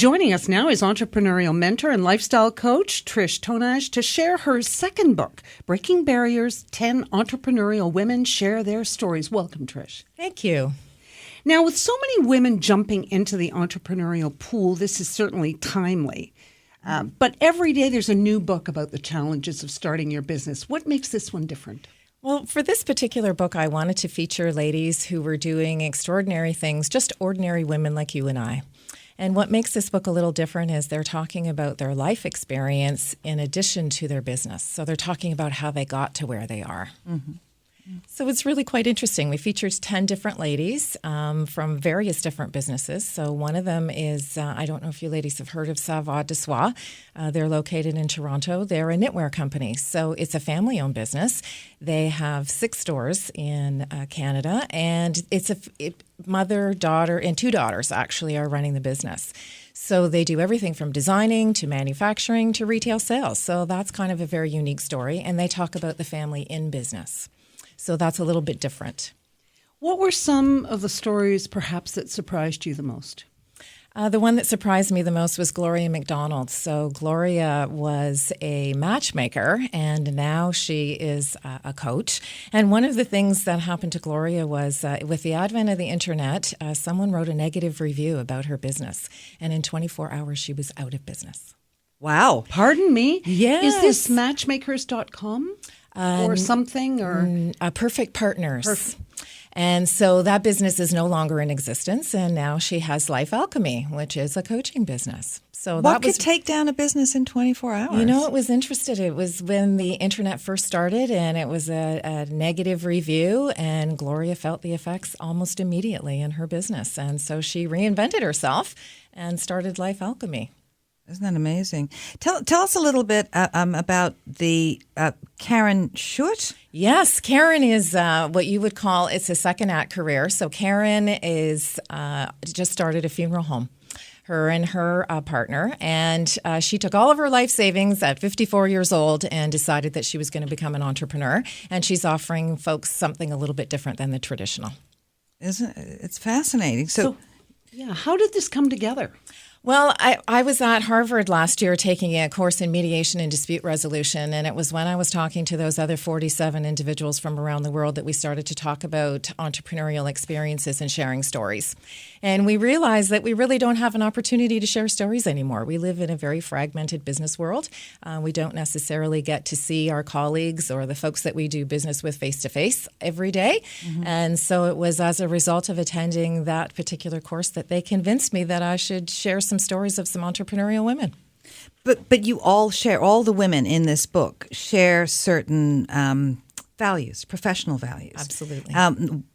Joining us now is entrepreneurial mentor and lifestyle coach Trish Tonaj to share her second book, Breaking Barriers, 10 Entrepreneurial Women Share Their Stories. Welcome, Trish. Thank you. Now, with so many women jumping into the entrepreneurial pool, this is certainly timely. But every day there's a new book about the challenges of starting your business. What makes this one different? Well, for this particular book, I wanted to feature ladies who were doing extraordinary things, just ordinary women like you and I. And what makes this book a little different is they're talking about their life experience in addition to their business. So they're talking about how they got to where they are. Mm-hmm. So it's really quite interesting. We featured 10 different ladies from various different businesses. So one of them is, I don't know if you ladies have heard of Savoie de Soie. They're located in Toronto. They're a knitwear company. So it's a family-owned business. They have 6 stores in Canada, and it's mother, daughter, and 2 daughters actually are running the business. So they do everything from designing to manufacturing to retail sales. So that's kind of a very unique story. And they talk about the family in business. So that's a little bit different. What were some of the stories perhaps that surprised you the most? The one that surprised me the most was Gloria McDonald. So Gloria was a matchmaker, and now she is a coach. And one of the things that happened to Gloria was with the advent of the internet, someone wrote a negative review about her business. And in 24 hours, she was out of business. Wow. Pardon me? Yes. Is this matchmakers.com? Or something, or Perfect Partners. And so that business is no longer in existence, and now she has Life Alchemy, which is a coaching business. So what could take down a business in 24 hours? You know, it was interesting. It was when the internet first started, and it was a negative review, and Gloria felt the effects almost immediately in her business. And so she reinvented herself and started Life Alchemy. Isn't that amazing? Tell us a little bit about the Karen Schutt. Yes, Karen is what you would call, it's a second act career. So Karen is just started a funeral home, her and her partner. And she took all of her life savings at 54 years old and decided that she was going to become an entrepreneur. And she's offering folks something a little bit different than the traditional. It's fascinating. So yeah, how did this come together? Well, I was at Harvard last year taking a course in mediation and dispute resolution, and it was when I was talking to those other 47 individuals from around the world that we started to talk about entrepreneurial experiences and sharing stories. And we realized that we really don't have an opportunity to share stories anymore. We live in a very fragmented business world. We don't necessarily get to see our colleagues or the folks that we do business with face-to-face every day. Mm-hmm. And so it was as a result of attending that particular course that they convinced me that I should share some stories of some entrepreneurial women. But you all share, all the women in this book share certain values, professional values. Absolutely.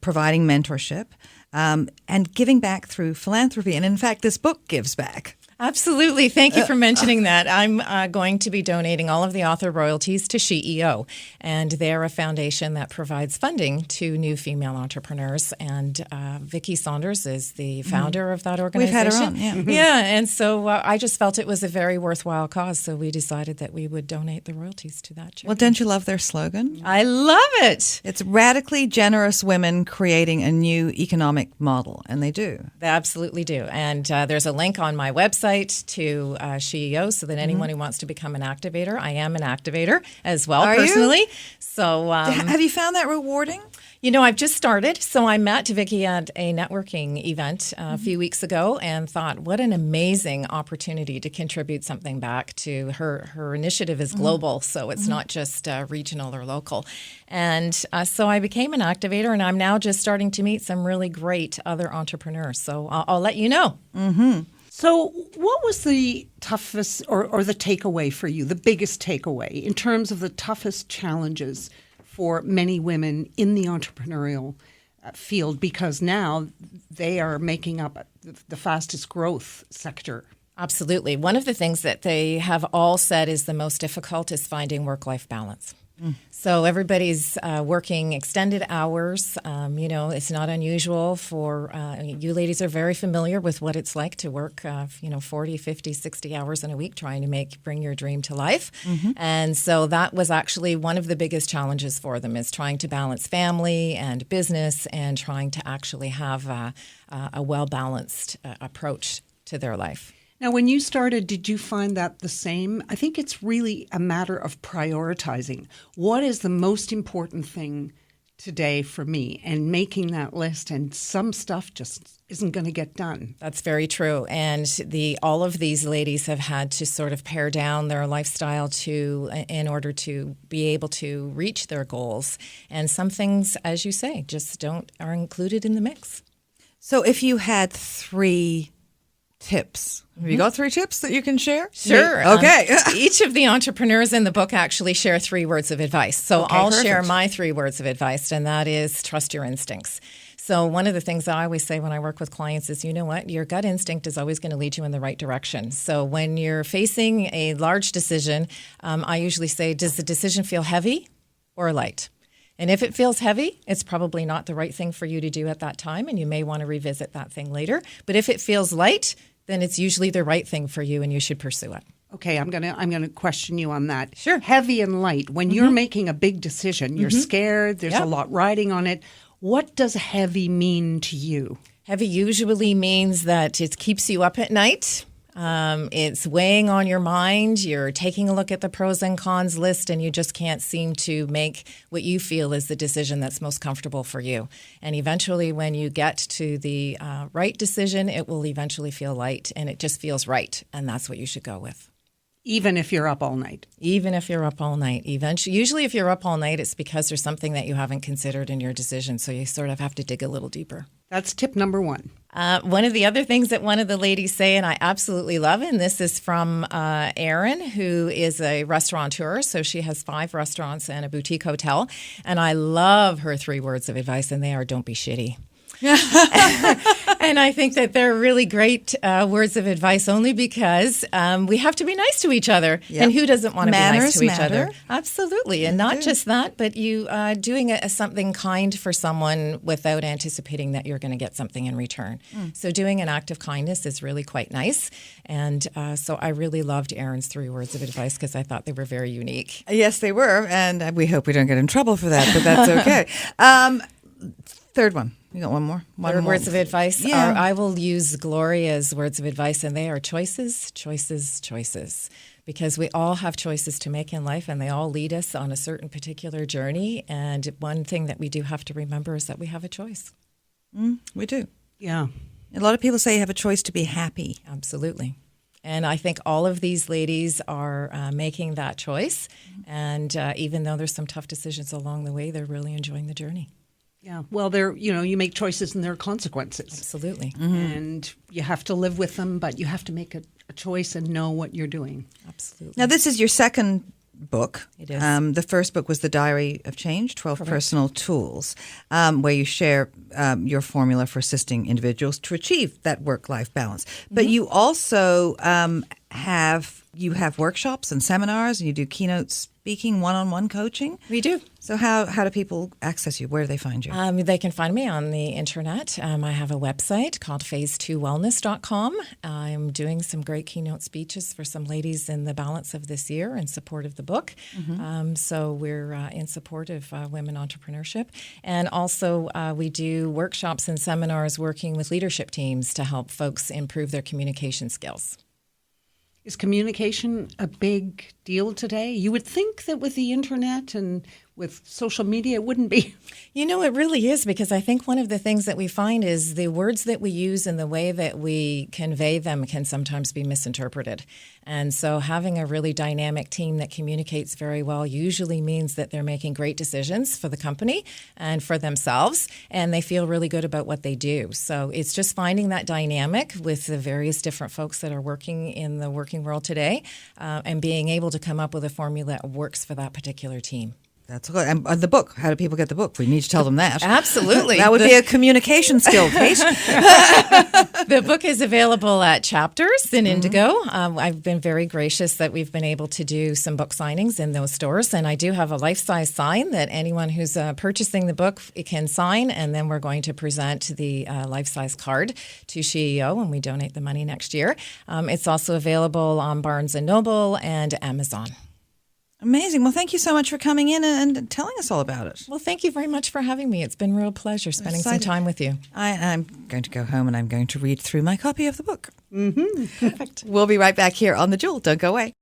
Providing mentorship and giving back through philanthropy. And in fact, this book gives back. Absolutely. Thank you for mentioning that. I'm going to be donating all of the author royalties to SheEO, and they're a foundation that provides funding to new female entrepreneurs. And Vicki Saunders is the founder of that organization. We've had her on, yeah. Mm-hmm. Yeah, and so I just felt it was a very worthwhile cause, so we decided that we would donate the royalties to that charity. Well, don't you love their slogan? I love it. It's radically generous women creating a new economic model, and they do. They absolutely do. And there's a link on my website to SheEO so that anyone who wants to become an activator, I am an activator as well. Are personally. You? So have you found that rewarding? You know, I've just started. So I met Vicki at a networking event a few weeks ago and thought, what an amazing opportunity to contribute something back to her. Her initiative is global, so it's not just regional or local. And so I became an activator, and I'm now just starting to meet some really great other entrepreneurs. So I'll let you know. Mm-hmm. So what was the toughest or the takeaway for you, the biggest takeaway in terms of the toughest challenges for many women in the entrepreneurial field? Because now they are making up the fastest growth sector. Absolutely. One of the things that they have all said is the most difficult is finding work-life balance. So everybody's working extended hours. You know, it's not unusual for you ladies are very familiar with what it's like to work, 40, 50, 60 hours in a week trying to bring your dream to life. Mm-hmm. And so that was actually one of the biggest challenges for them is trying to balance family and business and trying to actually have a well-balanced approach to their life. Now, when you started, did you find that the same? I think it's really a matter of prioritizing. What is the most important thing today for me? And making that list, and some stuff just isn't going to get done. That's very true. And all of these ladies have had to sort of pare down their lifestyle in order to be able to reach their goals. And some things, as you say, just are included in the mix. So if you had 3 tips. Have you got 3 tips that you can share? Sure. Okay. Each of the entrepreneurs in the book actually share 3 words of advice. So Okay, I'll perfect. share my 3 words of advice, and that is trust your instincts. So one of the things I always say when I work with clients is, you know what, your gut instinct is always going to lead you in the right direction. So when you're facing a large decision, I usually say, does the decision feel heavy or light? And if it feels heavy, it's probably not the right thing for you to do at that time, and you may want to revisit that thing later. But if it feels light, then it's usually the right thing for you, and you should pursue it. Okay, I'm gonna question you on that. Sure. Heavy and light. When you're making a big decision, you're scared. There's a lot riding on it. What does heavy mean to you? Heavy usually means that it keeps you up at night. It's weighing on your mind. You're taking a look at the pros and cons list, and you just can't seem to make what you feel is the decision that's most comfortable for you. And eventually, when you get to the right decision, it will eventually feel light, and it just feels right. And that's what you should go with. Even if you're up all night. Even if you're up all night. Usually, if you're up all night, it's because there's something that you haven't considered in your decision. So you sort of have to dig a little deeper. That's tip number 1. One of the other things that one of the ladies say, and I absolutely love, and this is from Erin, who is a restaurateur. So she has 5 restaurants and a boutique hotel. And I love her 3 words of advice, and they are, don't be shitty. And I think that they're really great words of advice only because we have to be nice to each other. Yep. And who doesn't want to be nice Manners to each matter. other? Absolutely. And not just that, but you doing something kind for someone without anticipating that you're going to get something in return. So doing an act of kindness is really quite nice. And so I really loved Erin's 3 words of advice because I thought they were very unique. Yes, they were. And we hope we don't get in trouble for that, but that's okay. 3rd one. You got one more? Third words of advice Yeah. are, I will use Gloria's words of advice, and they are choices, choices, choices. Because we all have choices to make in life, and they all lead us on a certain particular journey. And one thing that we do have to remember is that we have a choice. We do. Yeah. A lot of people say you have a choice to be happy. Absolutely. And I think all of these ladies are making that choice. And even though there's some tough decisions along the way, they're really enjoying the journey. Yeah. Well, you make choices and there are consequences. Absolutely. And you have to live with them, but you have to make a choice and know what you're doing. Absolutely. Now, this is your 2nd book. It is. The first book was The Diary of Change, 12 Personal Tools, where you share your formula for assisting individuals to achieve that work-life balance. But you also have workshops and seminars, and you do keynote speaking, one-on-one coaching. We do. So how do people access you? Where do they find you? They can find me on the internet. I have a website called phase2wellness.com. I'm doing some great keynote speeches for some ladies in the balance of this year in support of the book. So we're in support of women entrepreneurship. And also we do workshops and seminars working with leadership teams to help folks improve their communication skills. Is communication a big deal today? You would think that with the internet and with social media, it wouldn't be. You know, it really is, because I think one of the things that we find is the words that we use and the way that we convey them can sometimes be misinterpreted. And so having a really dynamic team that communicates very well usually means that they're making great decisions for the company and for themselves, and they feel really good about what they do. So it's just finding that dynamic with the various different folks that are working in the working world today and being able to come up with a formula that works for that particular team. That's good. And the book, how do people get the book? We need to tell them that. Absolutely. That would be a communication skill, Kate. The book is available at Chapters in Indigo. I've been very gracious that we've been able to do some book signings in those stores. And I do have a life-size sign that anyone who's purchasing the book can sign. And then we're going to present the life-size card to CEO when we donate the money next year. It's also available on Barnes & Noble and Amazon. Amazing. Well, thank you so much for coming in and telling us all about it. Well, thank you very much for having me. It's been a real pleasure spending some time with you. I'm going to go home and I'm going to read through my copy of the book. Perfect. We'll be right back here on The Jewel. Don't go away.